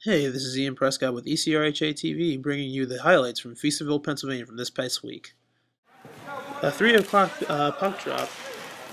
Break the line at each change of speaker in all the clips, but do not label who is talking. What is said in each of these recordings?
Hey, this is Ian Prescott with ECRHA TV, bringing you the highlights from Feasterville, Pennsylvania from this past week. A 3 o'clock puck drop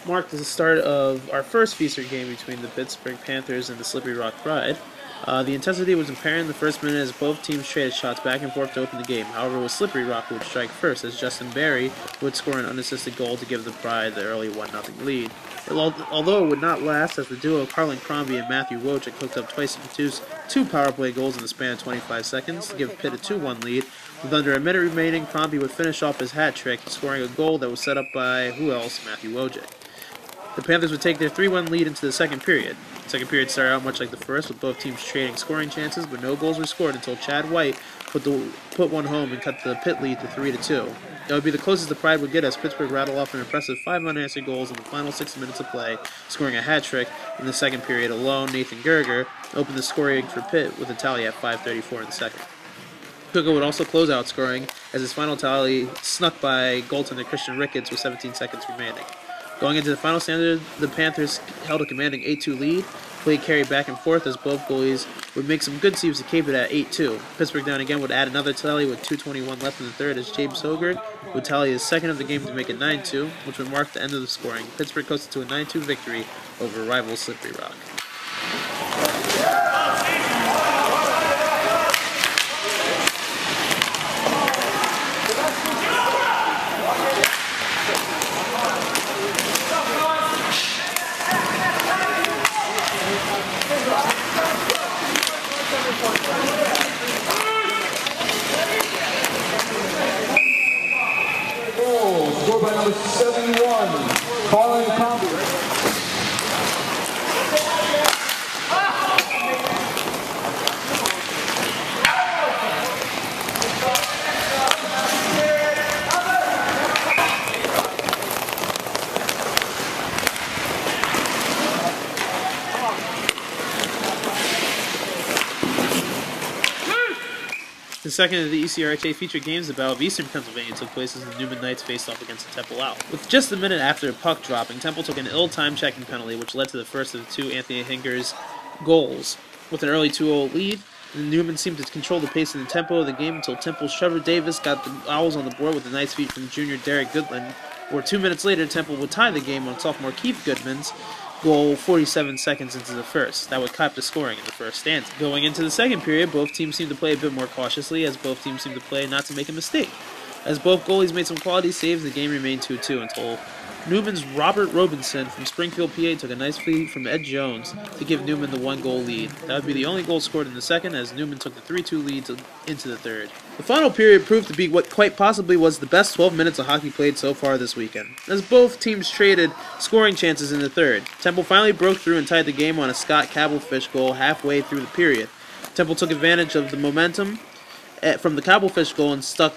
marked the start of our first Feaster game between the Pittsburgh Panthers and the Slippery Rock Pride. The intensity was apparent in the first minute as both teams traded shots back and forth to open the game. However, it was Slippery Rock who would strike first, as Justin Barry would score an unassisted goal to give the Pride the early 1-0 lead. Although it would not last, as the duo of Carlin Crombie and Matthew Wojcik hooked up twice to produce two power play goals in the span of 25 seconds to give Pitt a 2-1 lead. With under a minute remaining, Crombie would finish off his hat trick, scoring a goal that was set up by, who else, Matthew Wojcik. The Panthers would take their 3-1 lead into the second period. The second period started out much like the first, with both teams trading scoring chances, but no goals were scored until Chad White put one home and cut the Pitt lead to 3-2. That would be the closest the Pride would get as Pittsburgh rattled off an impressive 5 unanswered goals in the final 6 minutes of play, scoring a hat trick in the second period alone. Nathan Gerger opened the scoring for Pitt with a tally at 5:34 in the second. Kuka would also close out scoring as his final tally snuck by goaltender Christian Ricketts with 17 seconds remaining. Going into the final standard, the Panthers held a commanding 8-2 lead. Play carried back and forth as both goalies would make some good saves to keep it at 8-2. Pittsburgh down again would add another tally with 2:21 left in the third as James Hogard would tally his second of the game to make it 9-2, which would mark the end of the scoring. Pittsburgh coasted to a 9-2 victory over rival Slippery Rock.
Scored by number 71, Carlin Crombie.
The second of the ECRHA featured games of Battle of Eastern Pennsylvania took place as the Neumann Knights faced off against the Temple Owl. With just a minute after a puck dropping, Temple took an ill-timed checking penalty, which led to the first of the two Anthony Hinger's goals. With an early 2-0 lead, the Neumann seemed to control the pace and the tempo of the game until Temple's Trevor Davis got the Owls on the board with a nice feed from junior Derek Goodland, where 2 minutes later Temple would tie the game on sophomore Keith Goodman's goal 47 seconds into the first. That would cap the scoring in the first stanza. Going into the second period, both teams seemed to play a bit more cautiously, as both teams seemed to play not to make a mistake. As both goalies made some quality saves, the game remained 2-2 until Newman's Robert Robinson from Springfield, PA took a nice feed from Ed Jones to give Newman the 1-goal lead. That would be the only goal scored in the second, as Newman took the 3-2 lead into the third. The final period proved to be what quite possibly was the best 12 minutes of hockey played so far this weekend, as both teams traded scoring chances in the third. Temple finally broke through and tied the game on a Scott Cablefish goal halfway through the period. Temple took advantage of the momentum from the Cablefish goal and struck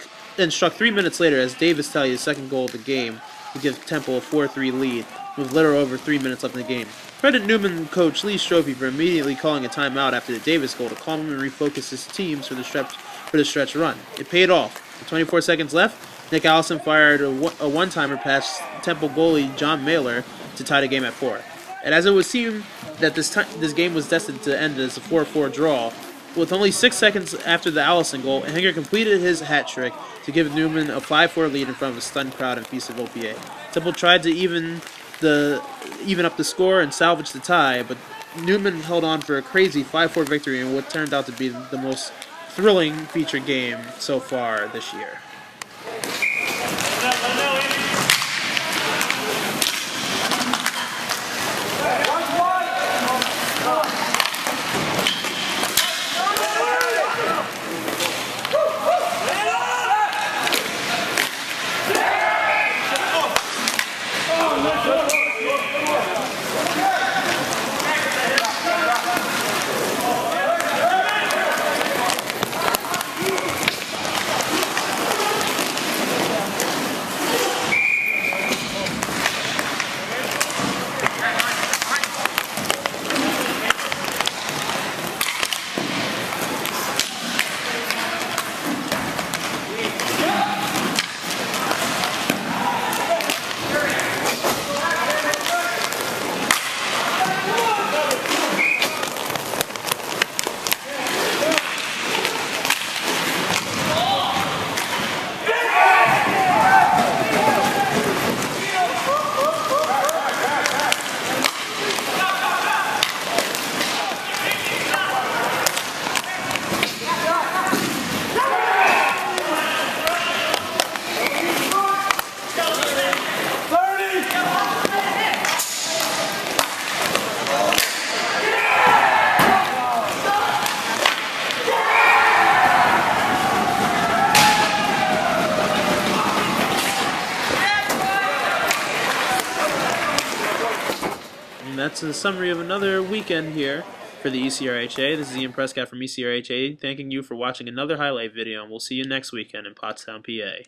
3 minutes later as Davis tallied his second goal of the game to give Temple a 4-3 lead, with little over 3 minutes left in the game. Credit Neumann coach Lee Strophe for immediately calling a timeout after the Davis goal to calm him and refocus his teams for the stretch run. It paid off. With 24 seconds left, Nick Allison fired a one-timer past Temple goalie John Mailer to tie the game at 4. And as it would seem that this game was destined to end as a 4-4 draw, with only 6 seconds after the Allison goal, Hinger completed his hat trick to give Neumann a 5-4 lead in front of a stunned crowd in Feasterville, PA. Temple tried to even up the score and salvage the tie, but Neumann held on for a crazy 5-4 victory in what turned out to be the most thrilling featured game so far this year. that's a summary of another weekend here for the ECRHA. This is Ian Prescott from ECRHA, thanking you for watching another highlight video, and we'll see you next weekend in Pottstown, PA.